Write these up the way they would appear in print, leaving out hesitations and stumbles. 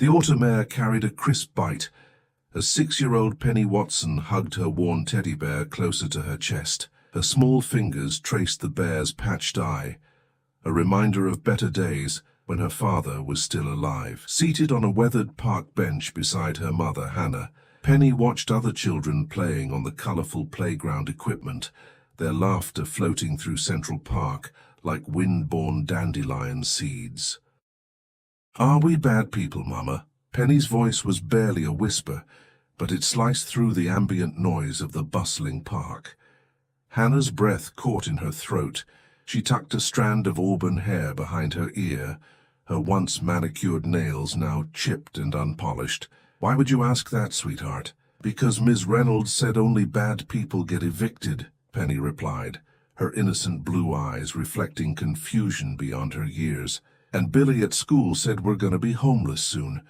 The automare carried a crisp bite as 6-year-old Penny Watson hugged her worn teddy bear closer to her chest. Her small fingers traced the bear's patched eye, a reminder of better days when her father was still alive. Seated on a weathered park bench beside her mother, Hannah, Penny watched other children playing on the colorful playground equipment, their laughter floating through Central Park like wind-borne dandelion seeds. "Are we bad people, Mama?" Penny's voice was barely a whisper, but it sliced through the ambient noise of the bustling park. Hannah's breath caught in her throat. She tucked a strand of auburn hair behind her ear, her once manicured nails now chipped and unpolished. "Why would you ask that, sweetheart?" "Because Ms. Reynolds said only bad people get evicted," Penny replied, her innocent blue eyes reflecting confusion beyond her years. "And Billy at school said we're gonna be homeless soon."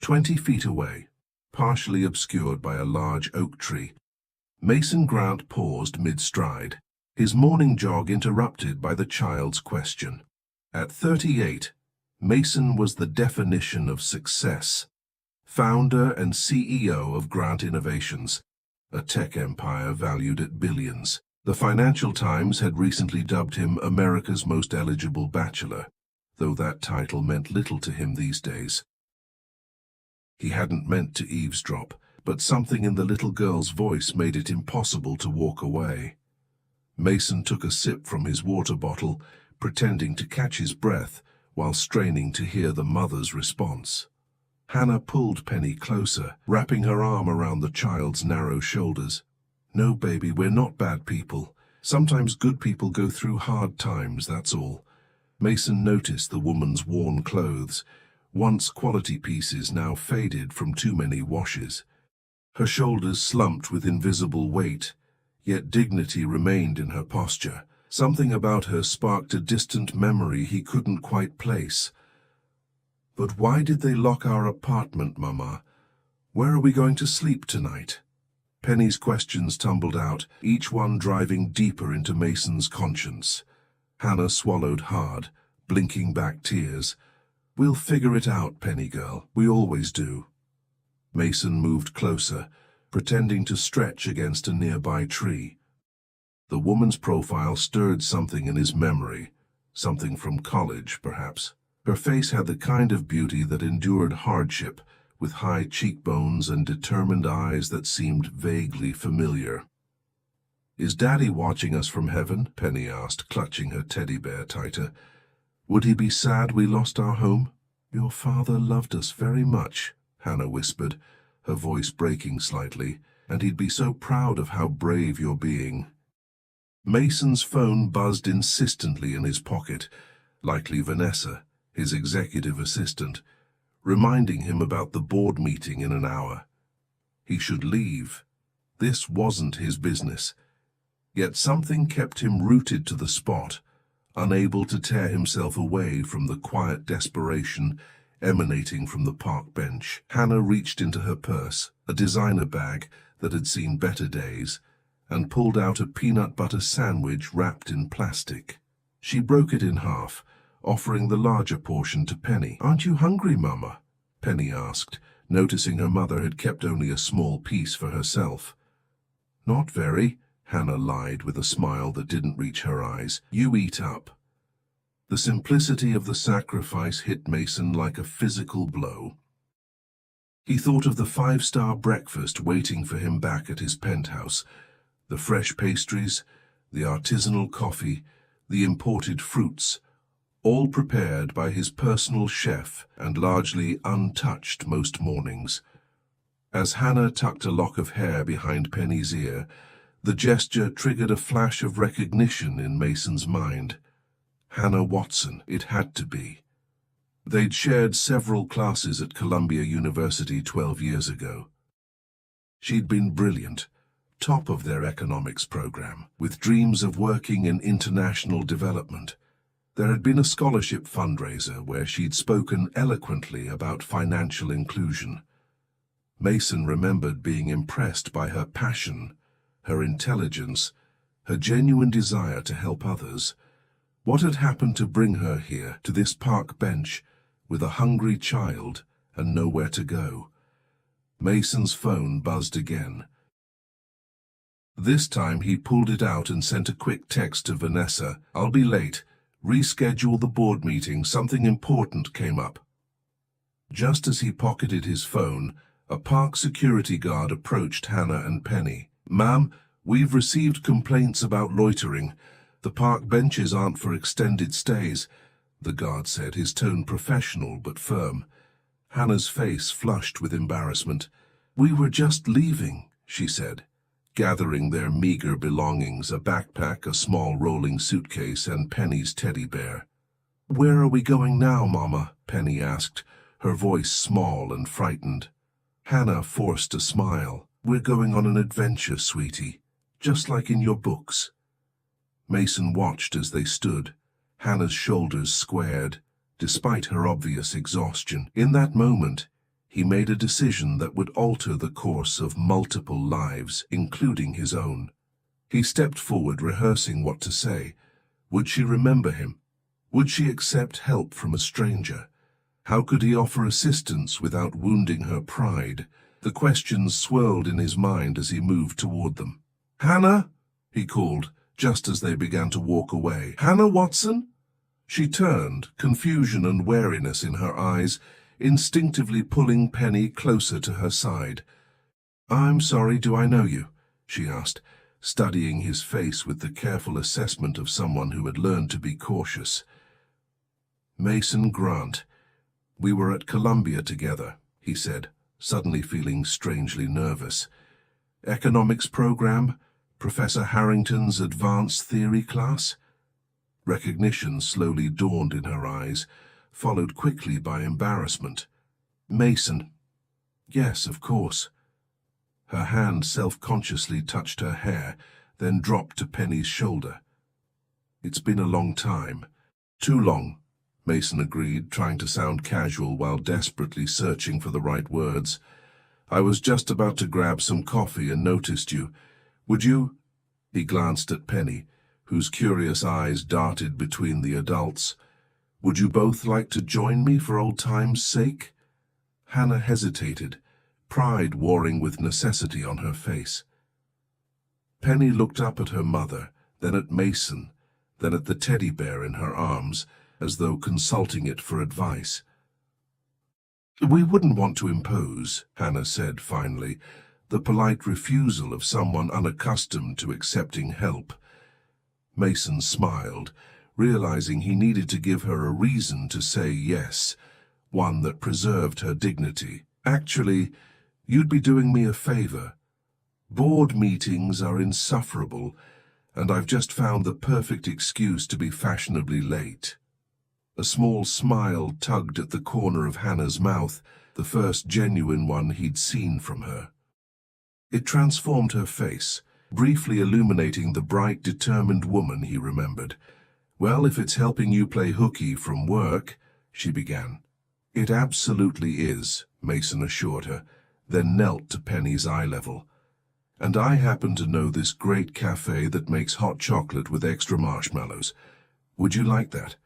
20 feet away, partially obscured by a large oak tree, Mason Grant paused mid-stride, his morning jog interrupted by the child's question. At 38, Mason was the definition of success. Founder and CEO of Grant Innovations, a tech empire valued at billions. The Financial Times had recently dubbed him America's most eligible bachelor, though that title meant little to him these days. He hadn't meant to eavesdrop, but something in the little girl's voice made it impossible to walk away. Mason took a sip from his water bottle, pretending to catch his breath while straining to hear the mother's response. Hannah pulled Penny closer, wrapping her arm around the child's narrow shoulders. "No, baby, we're not bad people. Sometimes good people go through hard times, that's all." Mason noticed the woman's worn clothes, once quality pieces now faded from too many washes. Her shoulders slumped with invisible weight, yet dignity remained in her posture. Something about her sparked a distant memory he couldn't quite place. "But why did they lock our apartment, Mama? Where are we going to sleep tonight?" Penny's questions tumbled out, each one driving deeper into Mason's conscience. Hannah swallowed hard, blinking back tears. "We'll figure it out, Penny girl. We always do." Mason moved closer, pretending to stretch against a nearby tree. The woman's profile stirred something in his memory, something from college, perhaps. Her face had the kind of beauty that endured hardship, with high cheekbones and determined eyes that seemed vaguely familiar. "Is Daddy watching us from heaven?" Penny asked, clutching her teddy bear tighter. "Would he be sad we lost our home?" "Your father loved us very much," Hannah whispered, her voice breaking slightly, "and he'd be so proud of how brave you're being." Mason's phone buzzed insistently in his pocket, likely Vanessa, his executive assistant, reminding him about the board meeting in an hour. He should leave. This wasn't his business. Yet something kept him rooted to the spot, unable to tear himself away from the quiet desperation emanating from the park bench. Hannah reached into her purse, a designer bag that had seen better days, and pulled out a peanut butter sandwich wrapped in plastic. She broke it in half, offering the larger portion to Penny. "Aren't you hungry, Mama?" Penny asked, noticing her mother had kept only a small piece for herself. "Not very," Hannah lied with a smile that didn't reach her eyes. "You eat up." The simplicity of the sacrifice hit Mason like a physical blow. He thought of the 5-star breakfast waiting for him back at his penthouse, the fresh pastries, the artisanal coffee, the imported fruits, all prepared by his personal chef and largely untouched most mornings. As Hannah tucked a lock of hair behind Penny's ear, the gesture triggered a flash of recognition in Mason's mind. Hannah Watson, it had to be. They'd shared several classes at Columbia University 12 years ago. She'd been brilliant, top of their economics program, with dreams of working in international development. There had been a scholarship fundraiser where she'd spoken eloquently about financial inclusion. Mason remembered being impressed by her passion, her intelligence, her genuine desire to help others. What had happened to bring her here, to this park bench, with a hungry child and nowhere to go. Mason's phone buzzed again. This time he pulled it out and sent a quick text to Vanessa. "I'll be late. Reschedule the board meeting. Something important came up." Just as he pocketed his phone, a park security guard approached Hannah and Penny. "Ma'am, we've received complaints about loitering. The park benches aren't for extended stays," the guard said, his tone professional but firm. Hannah's face flushed with embarrassment. "We were just leaving," she said, gathering their meager belongings, a backpack, a small rolling suitcase, and Penny's teddy bear. "Where are we going now, Mama?" Penny asked, her voice small and frightened. Hannah forced a smile. "We're going on an adventure, sweetie, just like in your books." Mason watched as they stood, Hannah's shoulders squared, despite her obvious exhaustion. In that moment, he made a decision that would alter the course of multiple lives, including his own. He stepped forward, rehearsing what to say. Would she remember him? Would she accept help from a stranger? How could he offer assistance without wounding her pride? The questions swirled in his mind as he moved toward them. "Hannah?" he called, just as they began to walk away. "Hannah Watson?" She turned, confusion and wariness in her eyes, instinctively pulling Penny closer to her side. "I'm sorry, do I know you?" she asked, studying his face with the careful assessment of someone who had learned to be cautious. "Mason Grant. We were at Columbia together," he said, suddenly feeling strangely nervous. "Economics program? Professor Harrington's advanced theory class?" Recognition slowly dawned in her eyes, followed quickly by embarrassment. "Mason. Yes, of course." Her hand self-consciously touched her hair, then dropped to Penny's shoulder. "It's been a long time." "Too long," Mason agreed, trying to sound casual while desperately searching for the right words. "I was just about to grab some coffee and noticed you. Would you—" He glanced at Penny, whose curious eyes darted between the adults. "Would you both like to join me for old time's sake?" Hannah hesitated, pride warring with necessity on her face. Penny looked up at her mother, then at Mason, then at the teddy bear in her arms, as though consulting it for advice. "We wouldn't want to impose," Hannah said finally, the polite refusal of someone unaccustomed to accepting help. Mason smiled, realizing he needed to give her a reason to say yes, one that preserved her dignity. "Actually, you'd be doing me a favor. Board meetings are insufferable, and I've just found the perfect excuse to be fashionably late." A small smile tugged at the corner of Hannah's mouth, the first genuine one he'd seen from her. It transformed her face, briefly illuminating the bright, determined woman he remembered. "Well, if it's helping you play hooky from work," she began. "It absolutely is," Mason assured her, then knelt to Penny's eye level. "And I happen to know this great cafe that makes hot chocolate with extra marshmallows. Would you like that?"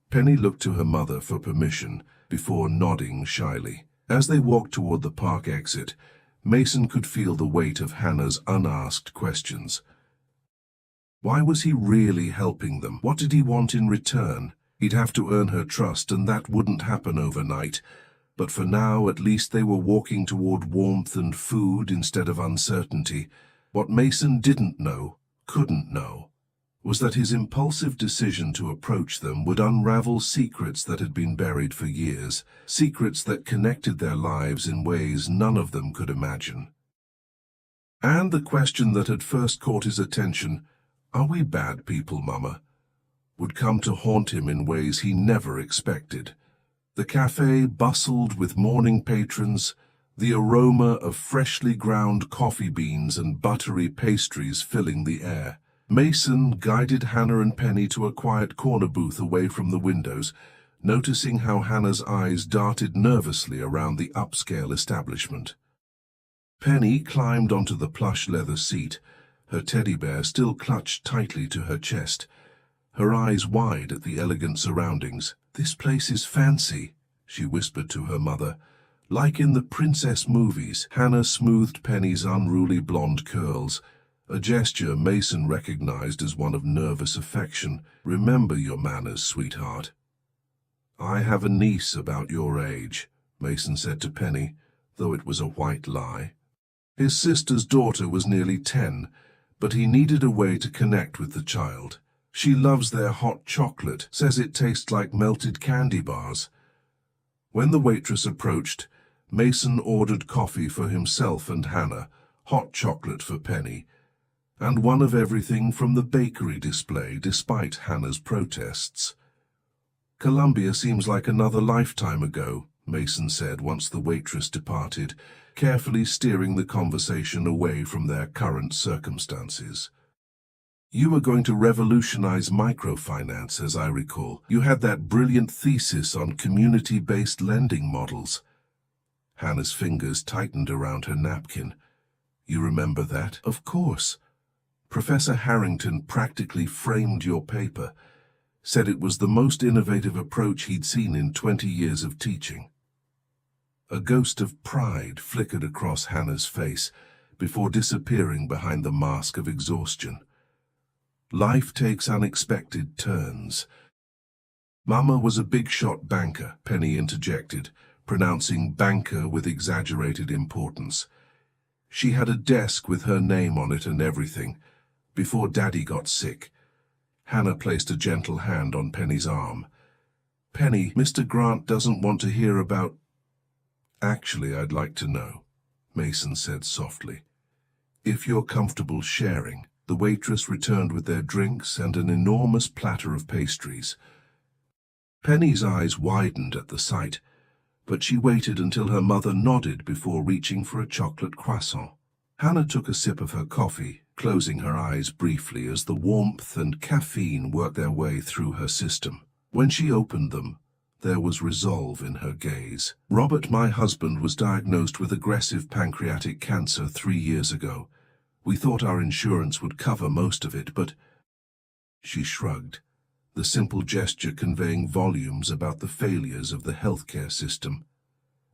Penny looked to her mother for permission, before nodding shyly. As they walked toward the park exit, Mason could feel the weight of Hannah's unasked questions. Why was he really helping them? What did he want in return? He'd have to earn her trust, and that wouldn't happen overnight. But for now, at least they were walking toward warmth and food instead of uncertainty. What Mason didn't know, couldn't know, was that his impulsive decision to approach them would unravel secrets that had been buried for years, secrets that connected their lives in ways none of them could imagine. And the question that had first caught his attention, "Are we bad people, Mama?" would come to haunt him in ways he never expected. The cafe bustled with morning patrons, the aroma of freshly ground coffee beans and buttery pastries filling the air. Mason guided Hannah and Penny to a quiet corner booth away from the windows, noticing how Hannah's eyes darted nervously around the upscale establishment. Penny climbed onto the plush leather seat, her teddy bear still clutched tightly to her chest, her eyes wide at the elegant surroundings. "This place is fancy," she whispered to her mother. Like in the princess movies, Hannah smoothed Penny's unruly blonde curls, a gesture Mason recognized as one of nervous affection. Remember your manners, sweetheart. I have a niece about your age, Mason said to Penny, though it was a white lie. His sister's daughter was nearly 10, but he needed a way to connect with the child. She loves their hot chocolate, says it tastes like melted candy bars. When the waitress approached, Mason ordered coffee for himself and Hannah, hot chocolate for Penny, and one of everything from the bakery display despite Hannah's protests. Columbia seems like another lifetime ago, Mason said once the waitress departed, carefully steering the conversation away from their current circumstances. You were going to revolutionize microfinance, as I recall. You had that brilliant thesis on community-based lending models. Hannah's fingers tightened around her napkin. You remember that? Of course. Professor Harrington practically framed your paper, said it was the most innovative approach he'd seen in 20 years of teaching. A ghost of pride flickered across Hannah's face before disappearing behind the mask of exhaustion. Life takes unexpected turns. Mama was a big-shot banker, Penny interjected, pronouncing banker with exaggerated importance. She had a desk with her name on it and everything, before Daddy got sick. Hannah placed a gentle hand on Penny's arm. Penny, Mr. Grant doesn't want to hear about... Actually, I'd like to know, Mason said softly. If you're comfortable sharing. The waitress returned with their drinks and an enormous platter of pastries. Penny's eyes widened at the sight, but she waited until her mother nodded before reaching for a chocolate croissant. Hannah took a sip of her coffee, closing her eyes briefly as the warmth and caffeine worked their way through her system. When she opened them, there was resolve in her gaze. Robert, my husband, was diagnosed with aggressive pancreatic cancer 3 years ago. We thought our insurance would cover most of it, but... She shrugged, the simple gesture conveying volumes about the failures of the healthcare system.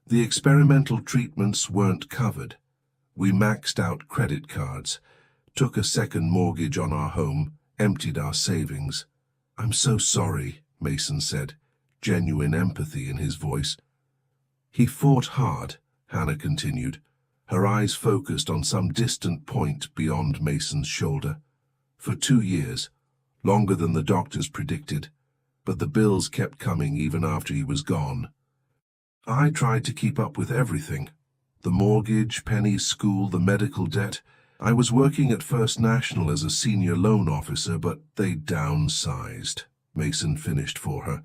The experimental treatments weren't covered. We maxed out credit cards, took a second mortgage on our home, emptied our savings. I'm so sorry, Mason said, genuine empathy in his voice. He fought hard, Hannah continued, her eyes focused on some distant point beyond Mason's shoulder. For 2 years, longer than the doctors predicted, but the bills kept coming even after he was gone. I tried to keep up with everything. The mortgage, Penny's school, the medical debt. I was working at First National as a senior loan officer, but they downsized, Mason finished for her,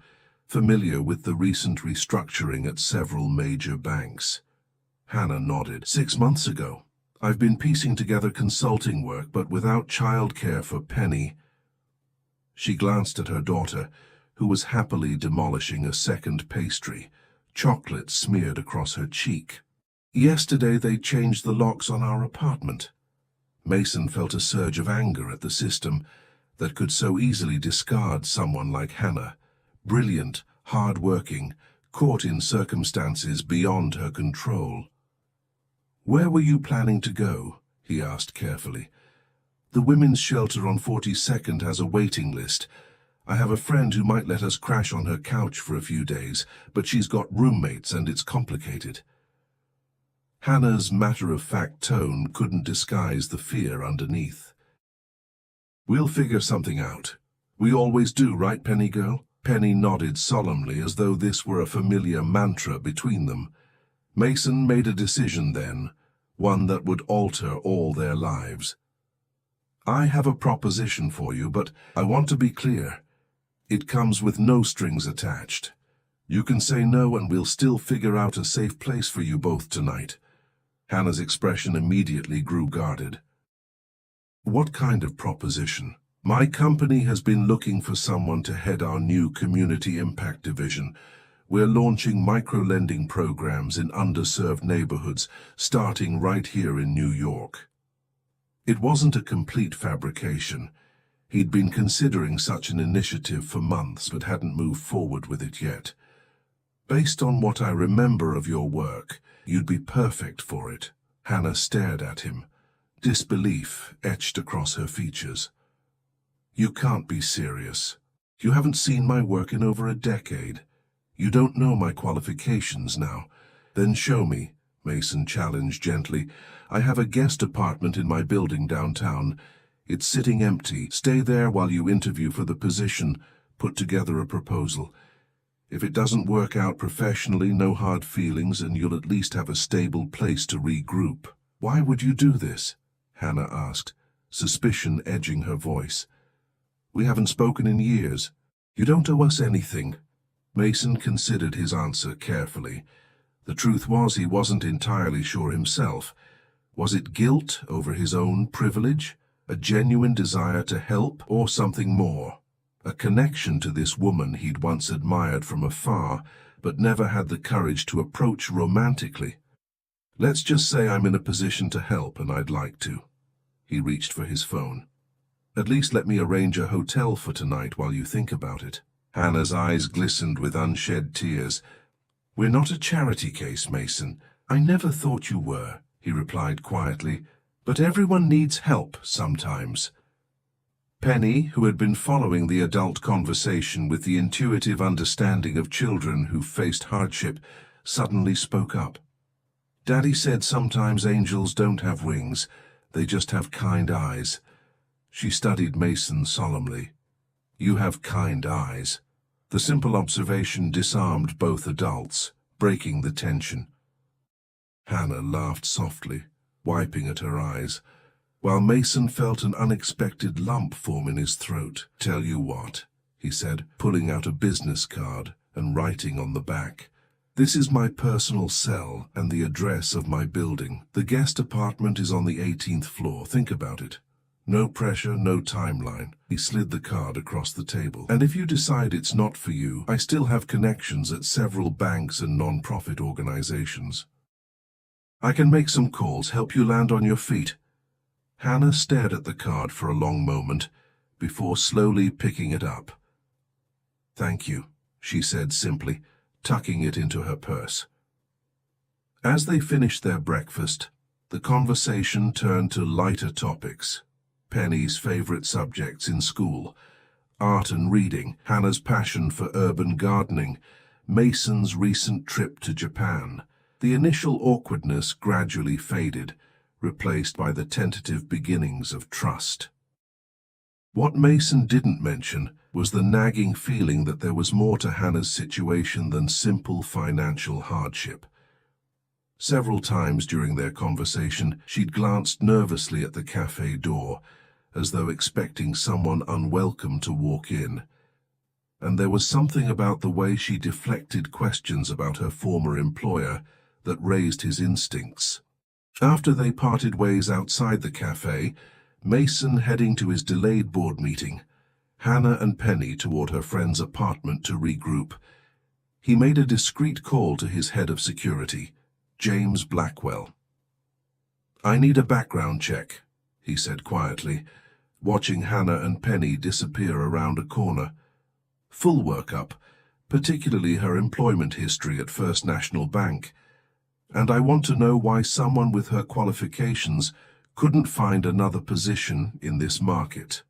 familiar with the recent restructuring at several major banks. Hannah nodded. 6 months ago. I've been piecing together consulting work, but without childcare for Penny. She glanced at her daughter, who was happily demolishing a second pastry, chocolate smeared across her cheek. Yesterday they changed the locks on our apartment. Mason felt a surge of anger at the system that could so easily discard someone like Hannah, brilliant, hard-working, caught in circumstances beyond her control. Where were you planning to go? He asked carefully. The women's shelter on 42nd has a waiting list. I have a friend who might let us crash on her couch for a few days, but she's got roommates and it's complicated. Hannah's matter-of-fact tone couldn't disguise the fear underneath. We'll figure something out. We always do, right, Penny girl? Penny nodded solemnly as though this were a familiar mantra between them. Mason made a decision then, one that would alter all their lives. I have a proposition for you, but I want to be clear. It comes with no strings attached. You can say no and we'll still figure out a safe place for you both tonight. Hannah's expression immediately grew guarded. What kind of proposition? My company has been looking for someone to head our new Community Impact Division. We're launching micro-lending programs in underserved neighborhoods, starting right here in New York. It wasn't a complete fabrication. He'd been considering such an initiative for months, but hadn't moved forward with it yet. Based on what I remember of your work, you'd be perfect for it. Hannah stared at him, disbelief etched across her features. You can't be serious. You haven't seen my work in over a decade. You don't know my qualifications now. Then show me, Mason challenged gently. I have a guest apartment in my building downtown. It's sitting empty. Stay there while you interview for the position. Put together a proposal. If it doesn't work out professionally, no hard feelings, and you'll at least have a stable place to regroup. Why would you do this? Hannah asked, suspicion edging her voice. We haven't spoken in years. You don't owe us anything. Mason considered his answer carefully. The truth was he wasn't entirely sure himself. Was it guilt over his own privilege, a genuine desire to help, or something more? A connection to this woman he'd once admired from afar, but never had the courage to approach romantically. Let's just say I'm in a position to help and I'd like to. He reached for his phone. At least let me arrange a hotel for tonight while you think about it. Hannah's eyes glistened with unshed tears. We're not a charity case, Mason. I never thought you were, he replied quietly. But everyone needs help sometimes. Penny, who had been following the adult conversation with the intuitive understanding of children who faced hardship, suddenly spoke up. Daddy said sometimes angels don't have wings, they just have kind eyes. She studied Mason solemnly. You have kind eyes. The simple observation disarmed both adults, breaking the tension. Hannah laughed softly, wiping at her eyes, while Mason felt an unexpected lump form in his throat. Tell you what, he said, pulling out a business card and writing on the back. This is my personal cell and the address of my building. The guest apartment is on the 18th floor. Think about it. No pressure, no timeline. He slid the card across the table. And if you decide it's not for you, I still have connections at several banks and non-profit organizations. I can make some calls, help you land on your feet. Hannah stared at the card for a long moment, before slowly picking it up. Thank you, she said simply, tucking it into her purse. As they finished their breakfast, the conversation turned to lighter topics. Penny's favorite subjects in school, art and reading, Hannah's passion for urban gardening, Mason's recent trip to Japan. The initial awkwardness gradually faded, replaced by the tentative beginnings of trust. What Mason didn't mention was the nagging feeling that there was more to Hannah's situation than simple financial hardship. Several times during their conversation, she'd glanced nervously at the cafe door, as though expecting someone unwelcome to walk in. And there was something about the way she deflected questions about her former employer that raised his instincts. After they parted ways outside the cafe, Mason heading to his delayed board meeting, Hannah and Penny toward her friend's apartment to regroup, he made a discreet call to his head of security, James Blackwell. I need a background check, he said quietly, watching Hannah and Penny disappear around a corner. Full workup, particularly her employment history at First National Bank. And I want to know why someone with her qualifications couldn't find another position in this market.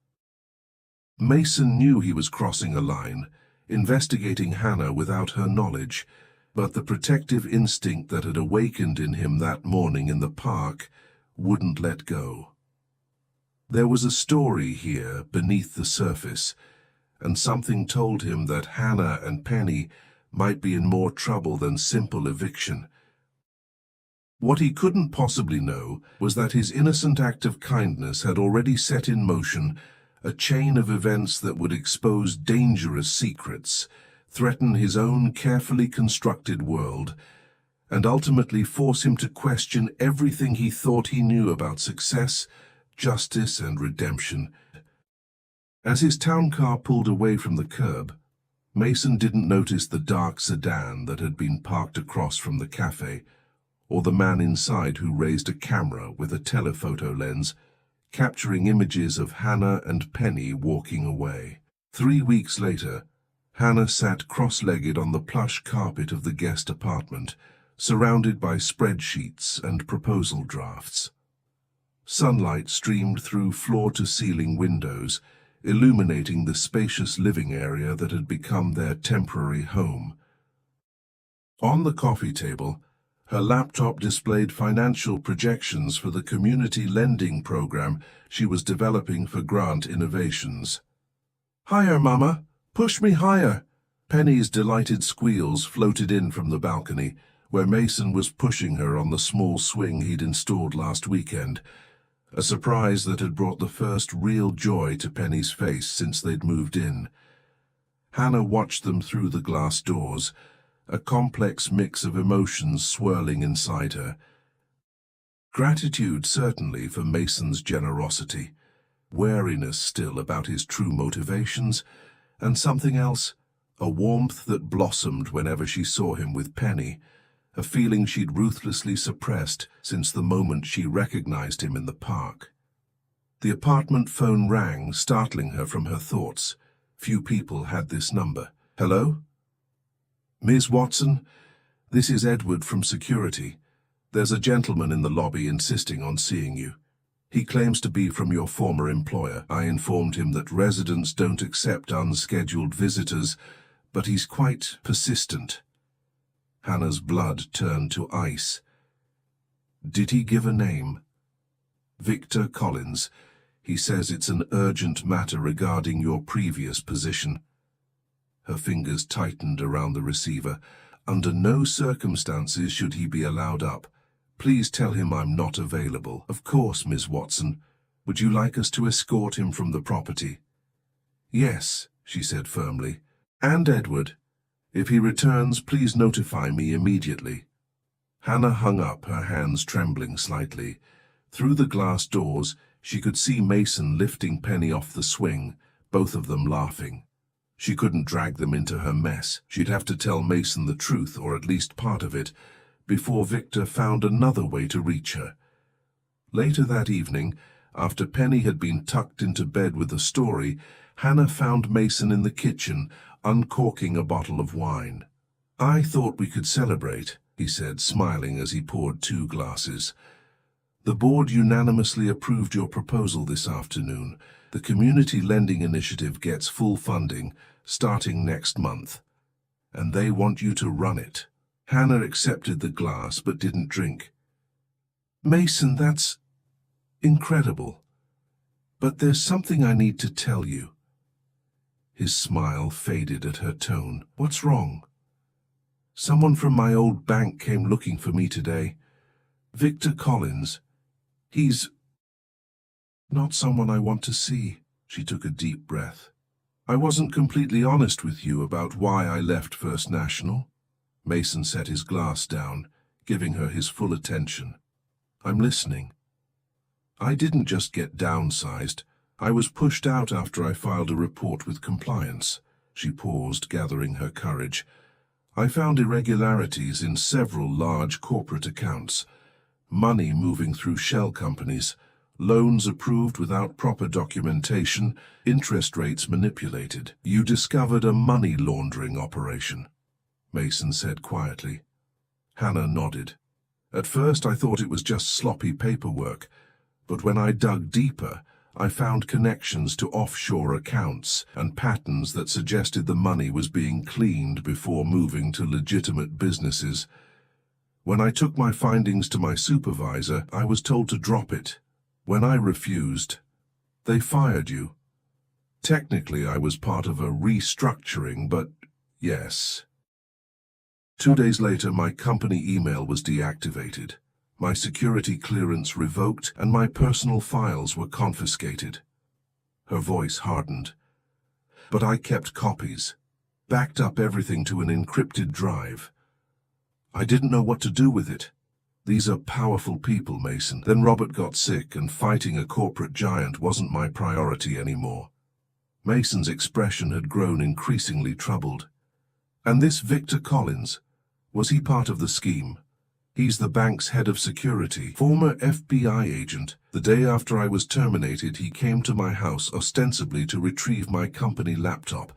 Mason knew he was crossing a line, investigating Hannah without her knowledge, but the protective instinct that had awakened in him that morning in the park wouldn't let go. There was a story here beneath the surface, and something told him that Hannah and Penny might be in more trouble than simple eviction. What he couldn't possibly know was that his innocent act of kindness had already set in motion a chain of events that would expose dangerous secrets, threaten his own carefully constructed world, and ultimately force him to question everything he thought he knew about success, justice, and redemption. As his town car pulled away from the curb, Mason didn't notice the dark sedan that had been parked across from the cafe, or the man inside who raised a camera with a telephoto lens, capturing images of Hannah and Penny walking away. 3 weeks later, Hannah sat cross-legged on the plush carpet of the guest apartment, surrounded by spreadsheets and proposal drafts. Sunlight streamed through floor-to-ceiling windows, illuminating the spacious living area that had become their temporary home. On the coffee table, her laptop displayed financial projections for the community lending program she was developing for Grant Innovations. "Higher, Mama! Push me higher!" Penny's delighted squeals floated in from the balcony, where Mason was pushing her on the small swing he'd installed last weekend, a surprise that had brought the first real joy to Penny's face since they'd moved in. Hannah watched them through the glass doors, a complex mix of emotions swirling inside her. Gratitude, certainly, for Mason's generosity, wariness still about his true motivations, and something else, a warmth that blossomed whenever she saw him with Penny, a feeling she'd ruthlessly suppressed since the moment she recognized him in the park. The apartment phone rang, startling her from her thoughts. Few people had this number. "Hello? Ms. Watson, this is Edward from security. There's a gentleman in the lobby insisting on seeing you. He claims to be from your former employer. I informed him that residents don't accept unscheduled visitors, but he's quite persistent." Hannah's blood turned to ice. "Did he give a name?" "Victor Collins. He says it's an urgent matter regarding your previous position." Her fingers tightened around the receiver. "Under no circumstances should he be allowed up. Please tell him I'm not available." "Of course, Ms. Watson. Would you like us to escort him from the property?" "Yes," she said firmly. "And Edward. If he returns, please notify me immediately." Hannah hung up, her hands trembling slightly. Through the glass doors, she could see Mason lifting Penny off the swing, both of them laughing. She couldn't drag them into her mess. She'd have to tell Mason the truth, or at least part of it, before Victor found another way to reach her. Later that evening, after Penny had been tucked into bed with a story, Hannah found Mason in the kitchen, uncorking a bottle of wine. "I thought we could celebrate," he said, smiling as he poured 2 glasses. "The board unanimously approved your proposal this afternoon. The Community Lending Initiative gets full funding, starting next month, and they want you to run it." Hannah accepted the glass but didn't drink. "Mason, that's incredible. But there's something I need to tell you." His smile faded at her tone. "What's wrong?" "Someone from my old bank came looking for me today. Victor Collins. He's not someone I want to see." She took a deep breath. "I wasn't completely honest with you about why I left First National." Mason set his glass down, giving her his full attention. "I'm listening." "I didn't just get downsized. I was pushed out after I filed a report with compliance." She paused, gathering her courage. "I found irregularities in several large corporate accounts. Money moving through shell companies, loans approved without proper documentation, interest rates manipulated. You discovered a money laundering operation," Mason said quietly. Hannah nodded. "At first I thought it was just sloppy paperwork, but when I dug deeper, I found connections to offshore accounts and patterns that suggested the money was being cleaned before moving to legitimate businesses. When I took my findings to my supervisor, I was told to drop it. When I refused, they fired you. Technically, I was part of a restructuring, but yes." 2 days later, my company email was deactivated. My security clearance revoked, and my personal files were confiscated. Her voice hardened. "But I kept copies, backed up everything to an encrypted drive. I didn't know what to do with it. These are powerful people, Mason. Then Robert got sick, and fighting a corporate giant wasn't my priority anymore." Mason's expression had grown increasingly troubled. "And this Victor Collins, was he part of the scheme?" "He's the bank's head of security, former FBI agent. The day after I was terminated, he came to my house ostensibly to retrieve my company laptop,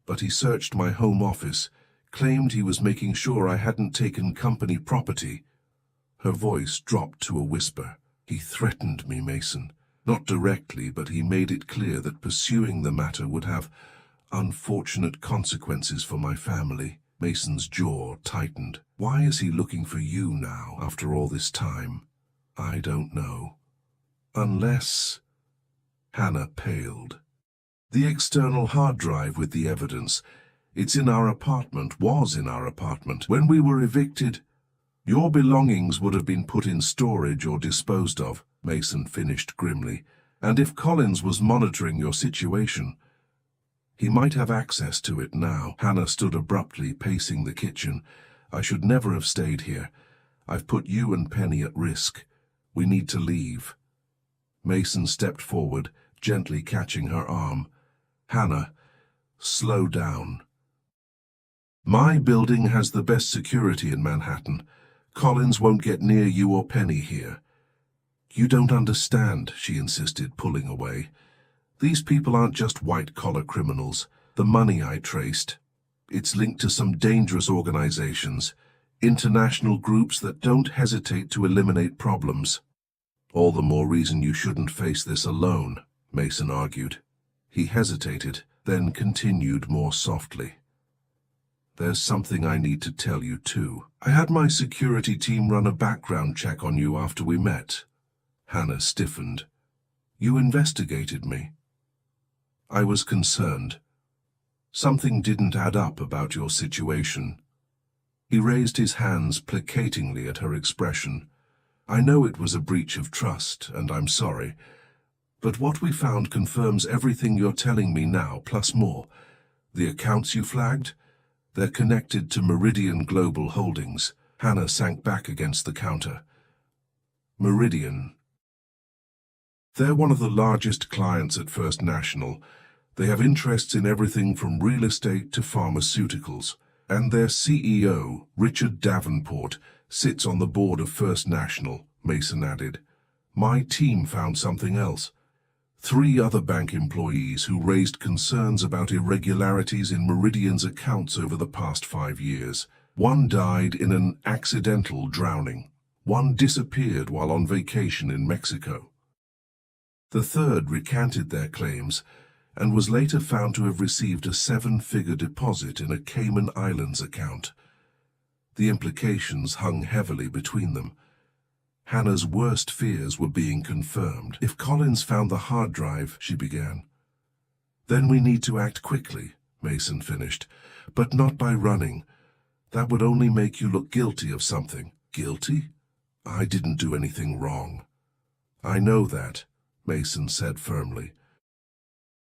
but he searched my home office, claimed he was making sure I hadn't taken company property. Her voice dropped to a whisper. He threatened me, Mason. Not directly, but he made it clear that pursuing the matter would have unfortunate consequences for my family. Mason's jaw tightened. Why is he looking for you now, after all this time? I don't know. Unless... Hannah paled. The external hard drive with the evidence. It's in our apartment, was in our apartment. When we were evicted, your belongings would have been put in storage or disposed of, Mason finished grimly. And if Collins was monitoring your situation, he might have access to it now. Hannah stood abruptly, pacing the kitchen. I should never have stayed here. I've put you and Penny at risk. We need to leave. Mason stepped forward, gently catching her arm. Hannah, slow down. My building has the best security in Manhattan. Collins won't get near you or Penny here. You don't understand, she insisted, pulling away. These people aren't just white-collar criminals. The money I traced, it's linked to some dangerous organizations, international groups that don't hesitate to eliminate problems. All the more reason you shouldn't face this alone, Mason argued. He hesitated, then continued more softly. There's something I need to tell you too. I had my security team run a background check on you after we met. Hannah stiffened. You investigated me. I was concerned. Something didn't add up about your situation. He raised his hands placatingly at her expression. I know it was a breach of trust, and I'm sorry. But what we found confirms everything you're telling me now, plus more. The accounts you flagged? They're connected to Meridian Global Holdings. Hannah sank back against the counter. Meridian. They're one of the largest clients at First National. They have interests in everything from real estate to pharmaceuticals. And their CEO, Richard Davenport, sits on the board of First National, Mason added. My team found something else. 3 other bank employees who raised concerns about irregularities in Meridian's accounts over the past 5 years. One died in an accidental drowning. One disappeared while on vacation in Mexico. The third recanted their claims and was later found to have received a 7-figure deposit in a Cayman Islands account. The implications hung heavily between them. Hannah's worst fears were being confirmed. If Collins found the hard drive, she began. Then we need to act quickly, Mason finished, but not by running. That would only make you look guilty of something. Guilty? I didn't do anything wrong. I know that, Mason said firmly.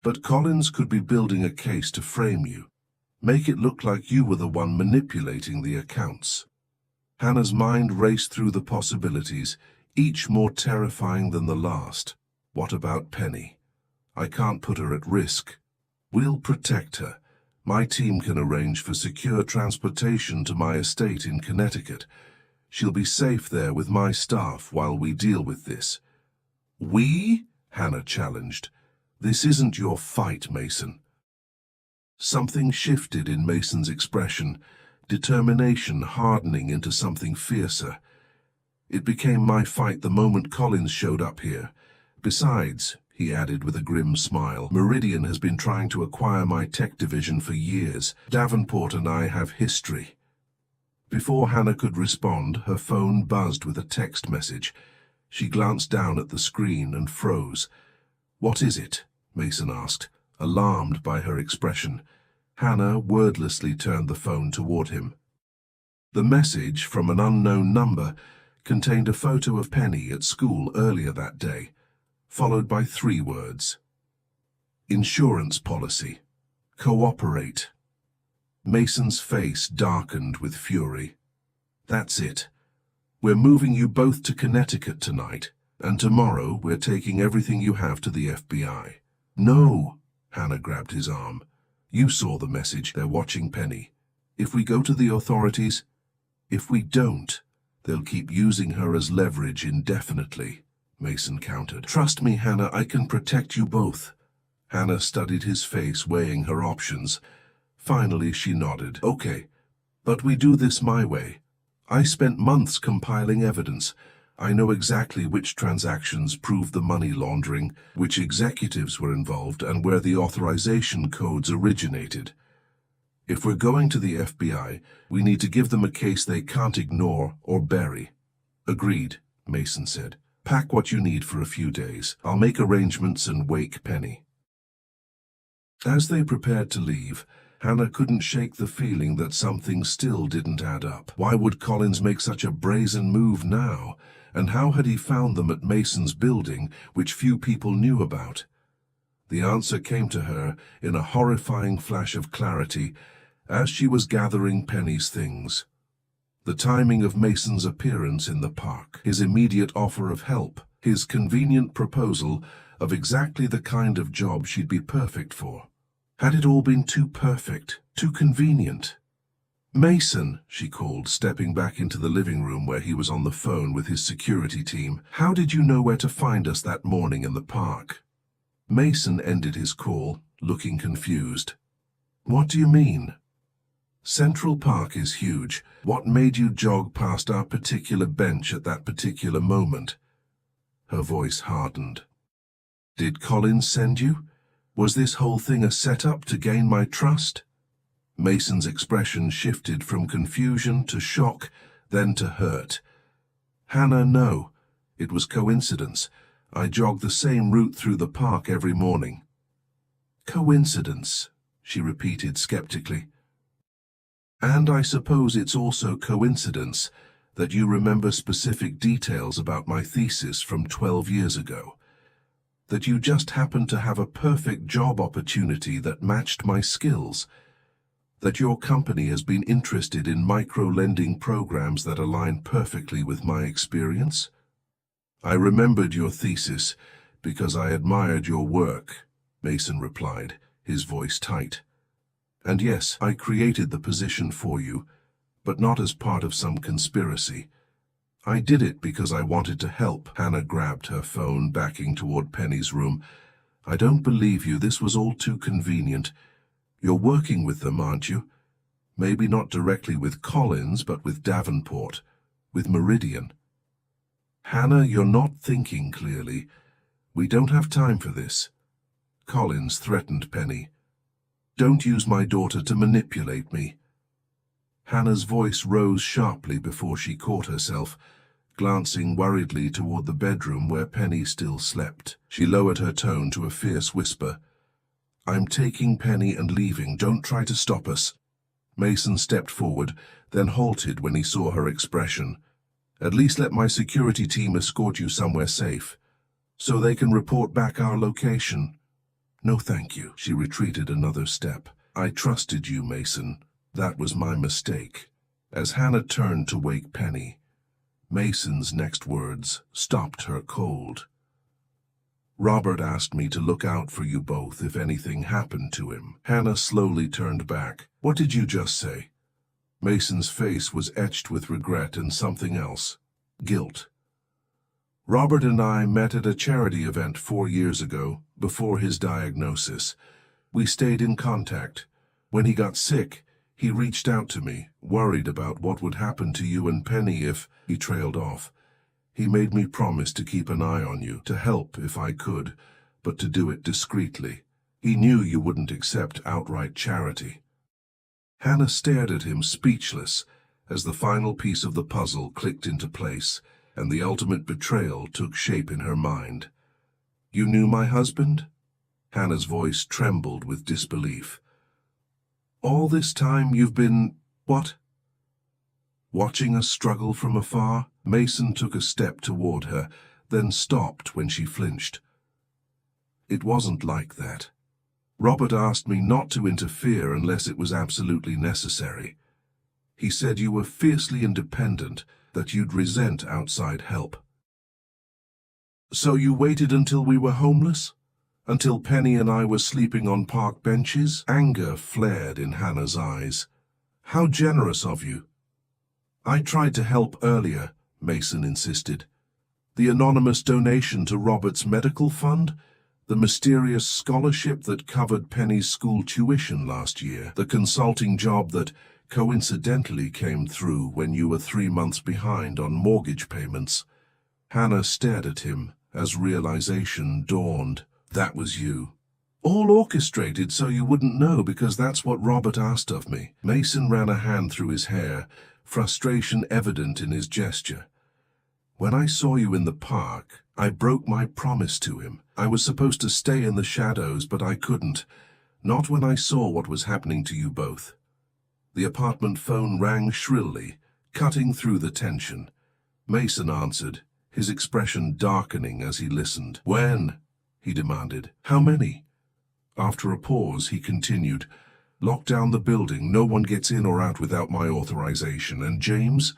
But Collins could be building a case to frame you. Make it look like you were the one manipulating the accounts. Hannah's mind raced through the possibilities, each more terrifying than the last. What about Penny? I can't put her at risk. We'll protect her. My team can arrange for secure transportation to my estate in Connecticut. She'll be safe there with my staff while we deal with this. We? Hannah challenged. This isn't your fight, Mason. Something shifted in Mason's expression, determination hardening into something fiercer. It became my fight the moment Collins showed up here. Besides, he added with a grim smile, Meridian has been trying to acquire my tech division for years. Davenport and I have history. Before Hannah could respond, her phone buzzed with a text message. She glanced down at the screen and froze. What is it? Mason asked, alarmed by her expression. Hannah wordlessly turned the phone toward him. The message, from an unknown number, contained a photo of Penny at school earlier that day, followed by 3 words. Insurance policy. Cooperate. Mason's face darkened with fury. That's it. We're moving you both to Connecticut tonight, and tomorrow we're taking everything you have to the FBI. No, Hannah grabbed his arm. You saw the message. They're watching Penny. If we go to the authorities, if we don't, they'll keep using her as leverage indefinitely, Mason countered. Trust me, Hannah, I can protect you both. Hannah studied his face, weighing her options. Finally, she nodded. Okay, but we do this my way. I spent months compiling evidence. I know exactly which transactions proved the money laundering, which executives were involved, and where the authorization codes originated. If we're going to the FBI, we need to give them a case they can't ignore or bury. Agreed, Mason said. Pack what you need for a few days. I'll make arrangements and wake Penny. As they prepared to leave, Hannah couldn't shake the feeling that something still didn't add up. Why would Collins make such a brazen move now? And how had he found them at Mason's building, which few people knew about? The answer came to her in a horrifying flash of clarity as she was gathering Penny's things. The timing of Mason's appearance in the park, his immediate offer of help, his convenient proposal of exactly the kind of job she'd be perfect for. Had it all been too perfect, too convenient? Mason, she called, stepping back into the living room where he was on the phone with his security team. How did you know where to find us that morning in the park? Mason ended his call, looking confused. What do you mean? Central Park is huge. What made you jog past our particular bench at that particular moment? Her voice hardened. Did Collins send you? Was this whole thing a setup to gain my trust? Mason's expression shifted from confusion to shock, then to hurt. Hannah, no. It was coincidence. I jogged the same route through the park every morning. Coincidence, she repeated skeptically. And I suppose it's also coincidence that you remember specific details about my thesis from 12 years ago. That you just happened to have a perfect job opportunity that matched my skills. That your company has been interested in micro-lending programs that align perfectly with my experience. I remembered your thesis because I admired your work, Mason replied, his voice tight. And yes, I created the position for you, but not as part of some conspiracy. I did it because I wanted to help. Hannah grabbed her phone, backing toward Penny's room. I don't believe you. This was all too convenient. You're working with them, aren't you? Maybe not directly with Collins, but with Davenport, with Meridian. Hannah, you're not thinking clearly. We don't have time for this. Collins threatened Penny. Don't use my daughter to manipulate me. Hannah's voice rose sharply before she caught herself, glancing worriedly toward the bedroom where Penny still slept. She lowered her tone to a fierce whisper. I'm taking Penny and leaving. Don't try to stop us. Mason stepped forward, then halted when he saw her expression. At least let my security team escort you somewhere safe, so they can report back our location. No, thank you. She retreated another step. I trusted you, Mason. That was my mistake. As Hannah turned to wake Penny, Mason's next words stopped her cold. Robert asked me to look out for you both if anything happened to him. Hannah slowly turned back. What did you just say? Mason's face was etched with regret and something else. Guilt. Robert and I met at a charity event 4 years ago, before his diagnosis. We stayed in contact. When he got sick, he reached out to me, worried about what would happen to you and Penny if he trailed off. He made me promise to keep an eye on you, to help if I could, but to do it discreetly. He knew you wouldn't accept outright charity. Hannah stared at him, speechless, as the final piece of the puzzle clicked into place, and the ultimate betrayal took shape in her mind. You knew my husband? Hannah's voice trembled with disbelief. All this time you've been, what? Watching us struggle from afar? Mason took a step toward her, then stopped when she flinched. It wasn't like that. Robert asked me not to interfere unless it was absolutely necessary. He said you were fiercely independent, that you'd resent outside help. So you waited until we were homeless? Until Penny and I were sleeping on park benches? Anger flared in Hannah's eyes. How generous of you. I tried to help earlier, Mason insisted. The anonymous donation to Robert's medical fund? The mysterious scholarship that covered Penny's school tuition last year. The consulting job that coincidentally came through when you were 3 months behind on mortgage payments. Hannah stared at him as realization dawned. That was you. All orchestrated so you wouldn't know, because that's what Robert asked of me. Mason ran a hand through his hair, frustration evident in his gesture. When I saw you in the park, I broke my promise to him. I was supposed to stay in the shadows, but I couldn't. Not when I saw what was happening to you both. The apartment phone rang shrilly, cutting through the tension. Mason answered, his expression darkening as he listened. When? He demanded. How many? After a pause, he continued, lock down the building. No one gets in or out without my authorization. And James,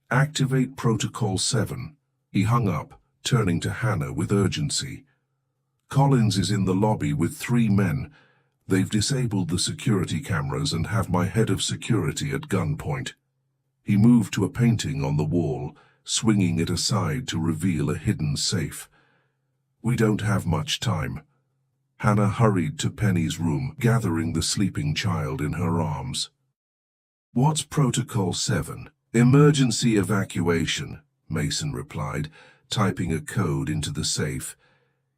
activate Protocol 7. He hung up, turning to Hannah with urgency. Collins is in the lobby with 3 men. They've disabled the security cameras and have my head of security at gunpoint. He moved to a painting on the wall, swinging it aside to reveal a hidden safe. We don't have much time. Hannah hurried to Penny's room, gathering the sleeping child in her arms. What's Protocol 7? Emergency evacuation, Mason replied, typing a code into the safe.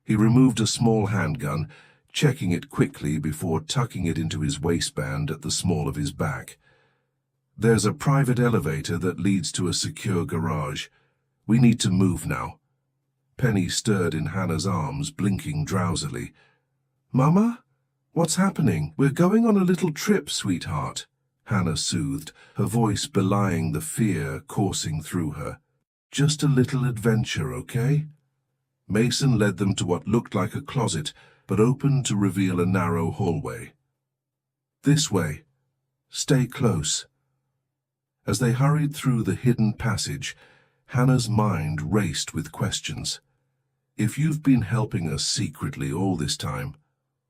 He removed a small handgun, checking it quickly before tucking it into his waistband at the small of his back. There's a private elevator that leads to a secure garage. We need to move now. Penny stirred in Hannah's arms, blinking drowsily. Mama? What's happening? We're going on a little trip, sweetheart, Hannah soothed, her voice belying the fear coursing through her. Just a little adventure, okay? Mason led them to what looked like a closet, but opened to reveal a narrow hallway. This way. Stay close. As they hurried through the hidden passage, Hannah's mind raced with questions. If you've been helping us secretly all this time,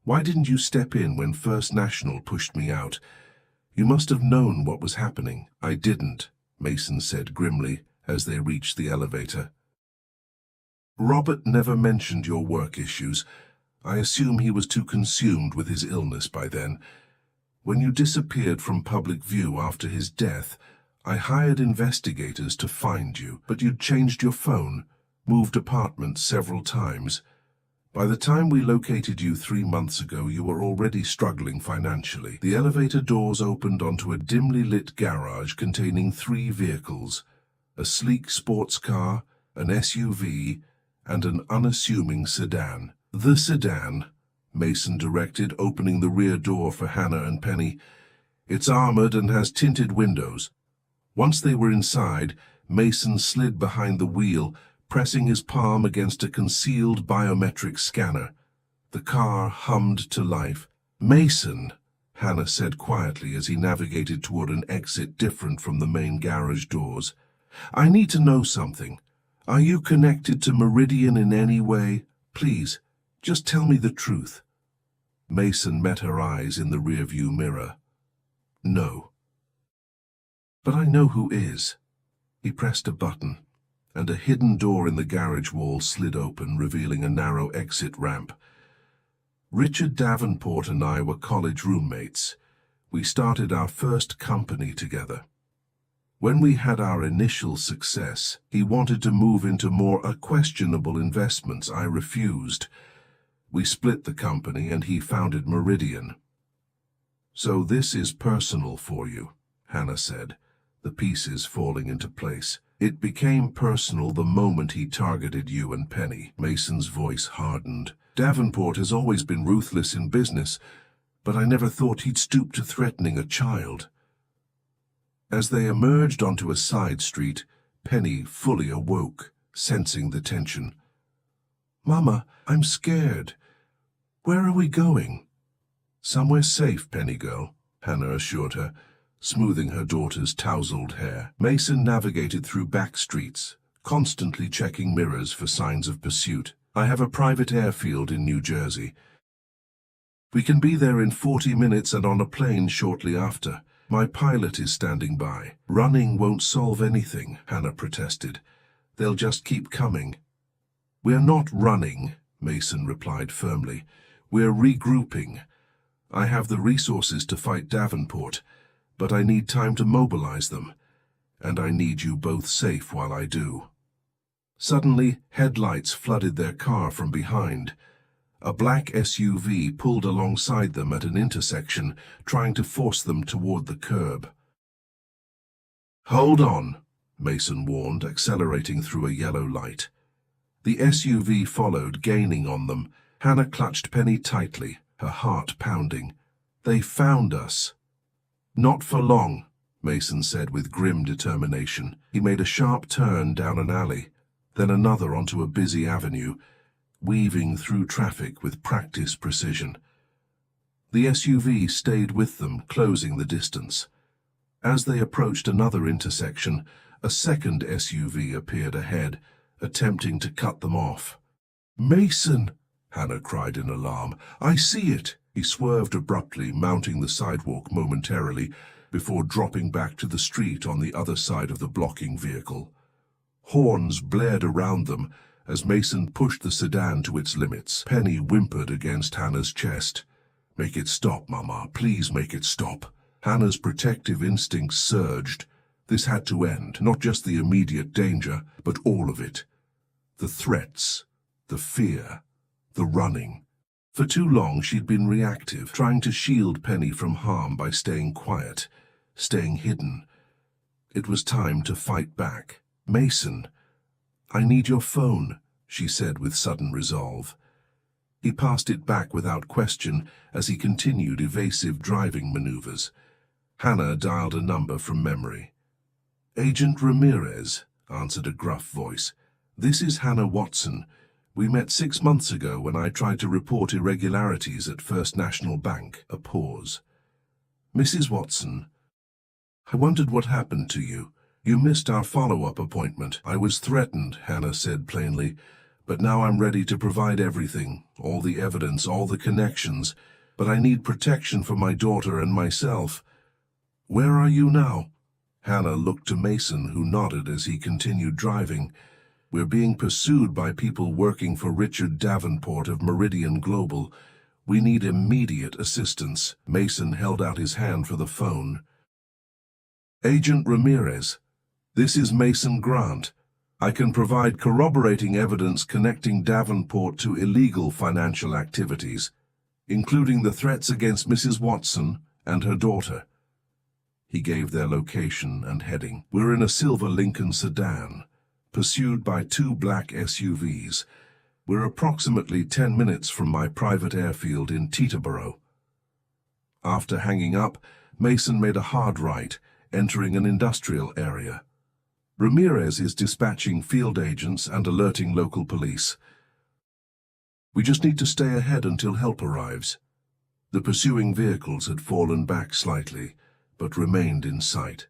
why didn't you step in when First National pushed me out? You must have known what was happening. I didn't, Mason said grimly as they reached the elevator. Robert never mentioned your work issues. I assume he was too consumed with his illness by then. When you disappeared from public view after his death, I hired investigators to find you, but you'd changed your phone, moved apartments several times. By the time we located you 3 months ago, you were already struggling financially. The elevator doors opened onto a dimly lit garage containing 3 vehicles, a sleek sports car, an SUV, and an unassuming sedan. The sedan, Mason directed, opening the rear door for Hannah and Penny. It's armored and has tinted windows. Once they were inside, Mason slid behind the wheel, pressing his palm against a concealed biometric scanner. The car hummed to life. Mason, Hannah said quietly as he navigated toward an exit different from the main garage doors. I need to know something. Are you connected to Meridian in any way? Please, just tell me the truth. Mason met her eyes in the rearview mirror. No. But I know who is. He pressed a button, and a hidden door in the garage wall slid open, revealing a narrow exit ramp. Richard Davenport and I were college roommates. We started our first company together. When we had our initial success, he wanted to move into more questionable investments. I refused. We split the company and he founded Meridian. So this is personal for you, Hannah said, the pieces falling into place. It became personal the moment he targeted you and Penny. Mason's voice hardened. Davenport has always been ruthless in business, but I never thought he'd stoop to threatening a child. As they emerged onto a side street, Penny fully awoke, sensing the tension. Mama, I'm scared. Where are we going? Somewhere safe, Penny girl, Hannah assured her, smoothing her daughter's tousled hair. Mason navigated through back streets, constantly checking mirrors for signs of pursuit. I have a private airfield in New Jersey. We can be there in 40 minutes and on a plane shortly after. My pilot is standing by. Running won't solve anything, Hannah protested. They'll just keep coming. We're not running, Mason replied firmly. "We're regrouping. I have the resources to fight Davenport, but I need time to mobilize them, and I need you both safe while I do." Suddenly, headlights flooded their car from behind. A black SUV pulled alongside them at an intersection, trying to force them toward the curb. "Hold on," Mason warned, accelerating through a yellow light. The SUV followed, gaining on them. Hannah clutched Penny tightly, her heart pounding. "They found us." "Not for long," Mason said with grim determination. He made a sharp turn down an alley, then another onto a busy avenue, weaving through traffic with practiced precision. The SUV stayed with them, closing the distance. As they approached another intersection, a second SUV appeared ahead, attempting to cut them off. "Mason!" Hannah cried in alarm. "I see it!" He swerved abruptly, mounting the sidewalk momentarily, before dropping back to the street on the other side of the blocking vehicle. Horns blared around them as Mason pushed the sedan to its limits. Penny whimpered against Hannah's chest. "Make it stop, Mama. Please make it stop." Hannah's protective instincts surged. This had to end, not just the immediate danger, but all of it. The threats, the fear, the running. For too long she'd been reactive, trying to shield Penny from harm by staying quiet, staying hidden. It was time to fight back. "Mason, I need your phone," she said with sudden resolve. He passed it back without question as he continued evasive driving maneuvers. Hannah dialed a number from memory. "Agent Ramirez," answered a gruff voice. "This is Hannah Watson. We met 6 months ago when I tried to report irregularities at First National Bank." A pause. "Mrs. Watson, I wondered what happened to you. You missed our follow-up appointment." "I was threatened," Hannah said plainly, "but now I'm ready to provide everything, all the evidence, all the connections, but I need protection for my daughter and myself." "Where are you now?" Hannah looked to Mason, who nodded as he continued driving. "We're being pursued by people working for Richard Davenport of Meridian Global. We need immediate assistance." Mason held out his hand for the phone. "Agent Ramirez, this is Mason Grant. I can provide corroborating evidence connecting Davenport to illegal financial activities, including the threats against Mrs. Watson and her daughter." He gave their location and heading. "We're in a silver Lincoln sedan, pursued by 2 black SUVs. We're approximately 10 minutes from my private airfield in Teterboro." After hanging up, Mason made a hard right, entering an industrial area. "Ramirez is dispatching field agents and alerting local police. We just need to stay ahead until help arrives." The pursuing vehicles had fallen back slightly, but remained in sight.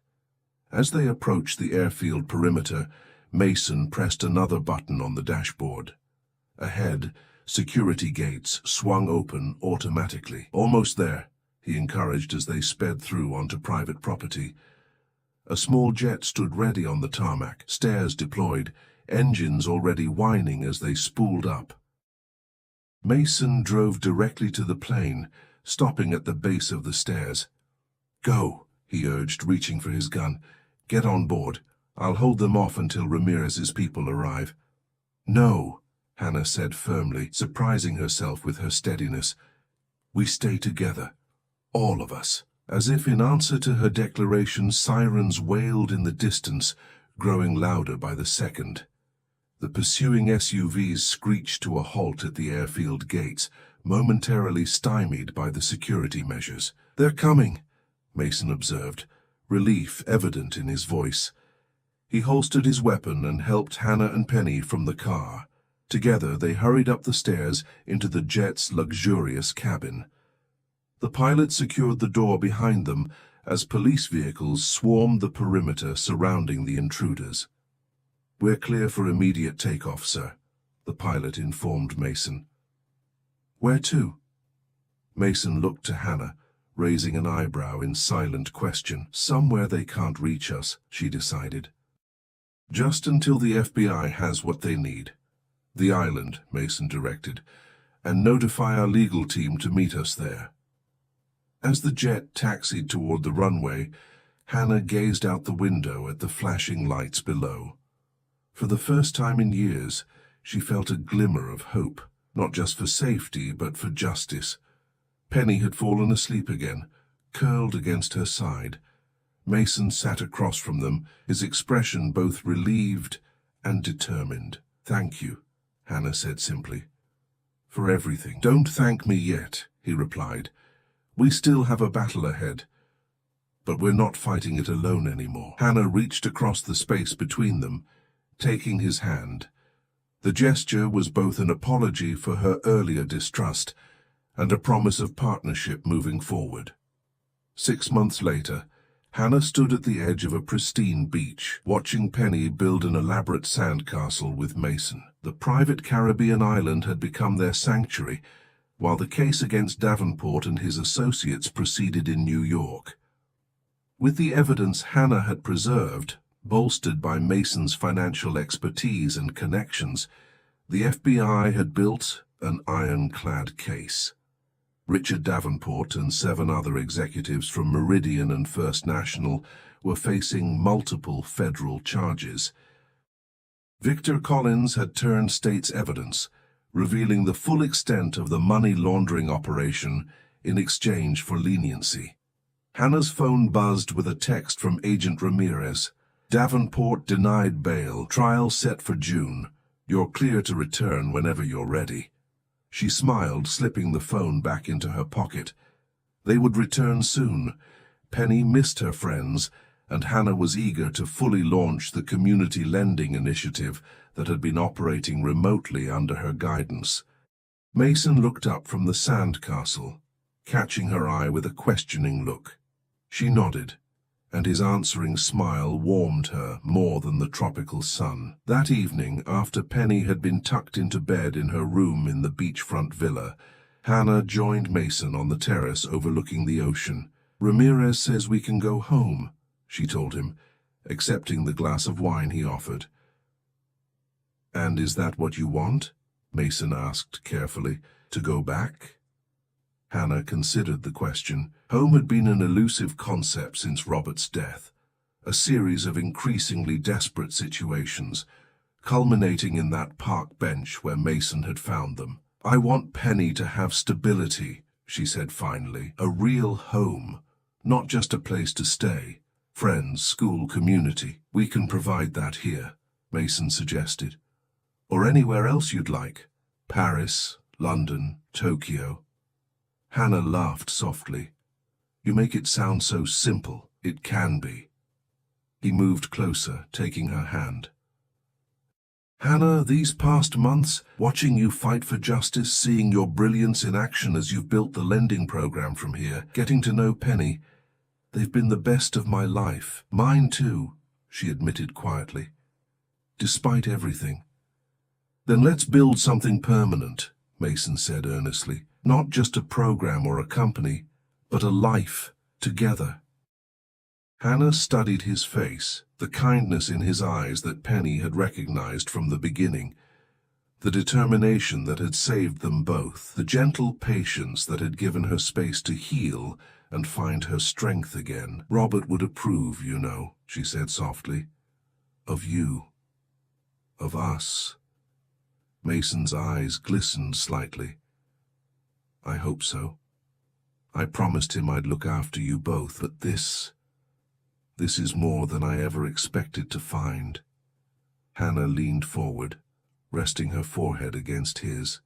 As they approached the airfield perimeter, Mason pressed another button on the dashboard. Ahead, security gates swung open automatically. "Almost there," he encouraged as they sped through onto private property. A small jet stood ready on the tarmac, stairs deployed, engines already whining as they spooled up. Mason drove directly to the plane, stopping at the base of the stairs. "Go," he urged, reaching for his gun. "Get on board. I'll hold them off until Ramirez's people arrive." "No," Hannah said firmly, surprising herself with her steadiness. "We stay together. All of us." As if in answer to her declaration, sirens wailed in the distance, growing louder by the second. The pursuing SUVs screeched to a halt at the airfield gates, momentarily stymied by the security measures. "They're coming," Mason observed, relief evident in his voice. He holstered his weapon and helped Hannah and Penny from the car. Together they hurried up the stairs into the jet's luxurious cabin. The pilot secured the door behind them as police vehicles swarmed the perimeter surrounding the intruders. "We're clear for immediate takeoff, sir," the pilot informed Mason. "Where to?" Mason looked to Hannah, raising an eyebrow in silent question. "Somewhere they can't reach us," she decided. "Just until the FBI has what they need." "The island," Mason directed, "and notify our legal team to meet us there." As the jet taxied toward the runway, Hannah gazed out the window at the flashing lights below. For the first time in years, she felt a glimmer of hope, not just for safety, but for justice. Penny had fallen asleep again, curled against her side. Mason sat across from them, his expression both relieved and determined. "Thank you," Hannah said simply. "For everything." "Don't thank me yet," he replied. "We still have a battle ahead, but we're not fighting it alone anymore." Hannah reached across the space between them, taking his hand. The gesture was both an apology for her earlier distrust and a promise of partnership moving forward. 6 months later, Hannah stood at the edge of a pristine beach, watching Penny build an elaborate sandcastle with Mason. The private Caribbean island had become their sanctuary, while the case against Davenport and his associates proceeded in New York. With the evidence Hannah had preserved, bolstered by Mason's financial expertise and connections, the FBI had built an ironclad case. Richard Davenport and 7 other executives from Meridian and First National were facing multiple federal charges. Victor Collins had turned state's evidence, revealing the full extent of the money laundering operation in exchange for leniency. Hannah's phone buzzed with a text from Agent Ramirez. "Davenport denied bail. Trial set for June. You're clear to return whenever you're ready." She smiled, slipping the phone back into her pocket. They would return soon. Penny missed her friends, and Hannah was eager to fully launch the community lending initiative that had been operating remotely under her guidance. Mason looked up from the sandcastle, catching her eye with a questioning look. She nodded, and his answering smile warmed her more than the tropical sun. That evening, after Penny had been tucked into bed in her room in the beachfront villa, Hannah joined Mason on the terrace overlooking the ocean. "Ramirez says we can go home," she told him, accepting the glass of wine he offered. "And is that what you want?" Mason asked carefully. "To go back?" Hannah considered the question. Home had been an elusive concept since Robert's death, a series of increasingly desperate situations, culminating in that park bench where Mason had found them. "I want Penny to have stability," she said finally. "A real home, not just a place to stay. Friends, school, community. We can provide that here," Mason suggested. "Or anywhere else you'd like. Paris, London, Tokyo." Hannah laughed softly. "You make it sound so simple. It can be." He moved closer, taking her hand. "Hannah, these past months, watching you fight for justice, seeing your brilliance in action as you've built the lending program from here, getting to know Penny, they've been the best of my life." "Mine too," she admitted quietly. "Despite everything." "Then let's build something permanent," Mason said earnestly. "Not just a program or a company, but a life together." Hannah studied his face, the kindness in his eyes that Penny had recognized from the beginning, the determination that had saved them both, the gentle patience that had given her space to heal and find her strength again. "Robert would approve, you know," she said softly. "Of you. Of us." Mason's eyes glistened slightly. "I hope so. I promised him I'd look after you both, but this is more than I ever expected to find." Hannah leaned forward, resting her forehead against his.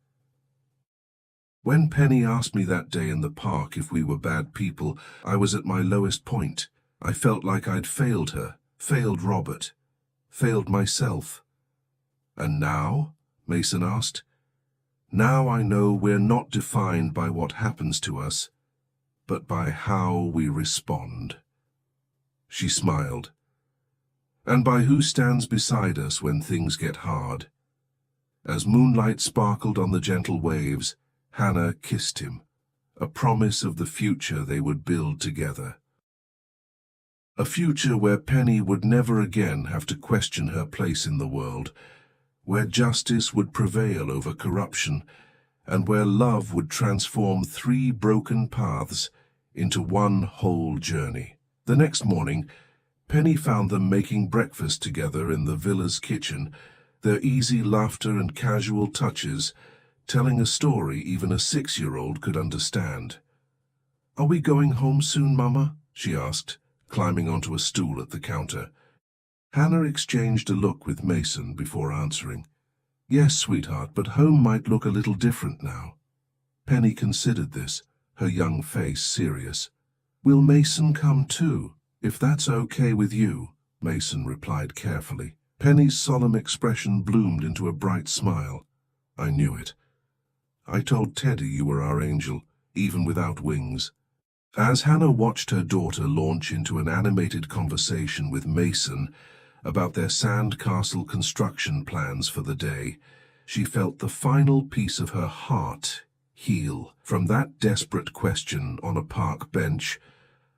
"When Penny asked me that day in the park if we were bad people, I was at my lowest point. I felt like I'd failed her, failed Robert, failed myself." "And now?" Mason asked. "Now I know we're not defined by what happens to us, but by how we respond." She smiled. "And by who stands beside us when things get hard." As moonlight sparkled on the gentle waves, Hannah kissed him, a promise of the future they would build together. A future where Penny would never again have to question her place in the world, where justice would prevail over corruption, and where love would transform three broken paths into one whole journey. The next morning, Penny found them making breakfast together in the villa's kitchen, their easy laughter and casual touches telling a story even a 6-year-old could understand. "Are we going home soon, Mama?" she asked, climbing onto a stool at the counter. Hannah exchanged a look with Mason before answering. "Yes, sweetheart, but home might look a little different now." Penny considered this, her young face serious. "Will Mason come too, if that's okay with you?" Mason replied carefully. Penny's solemn expression bloomed into a bright smile. "I knew it. I told Teddy you were our angel, even without wings." As Hannah watched her daughter launch into an animated conversation with Mason about their sandcastle construction plans for the day, she felt the final piece of her heart heal. From that desperate question on a park bench,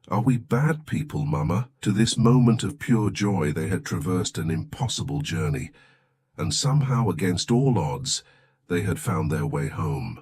"Are we bad people, Mama?" to this moment of pure joy, they had traversed an impossible journey, and somehow, against all odds, they had found their way home.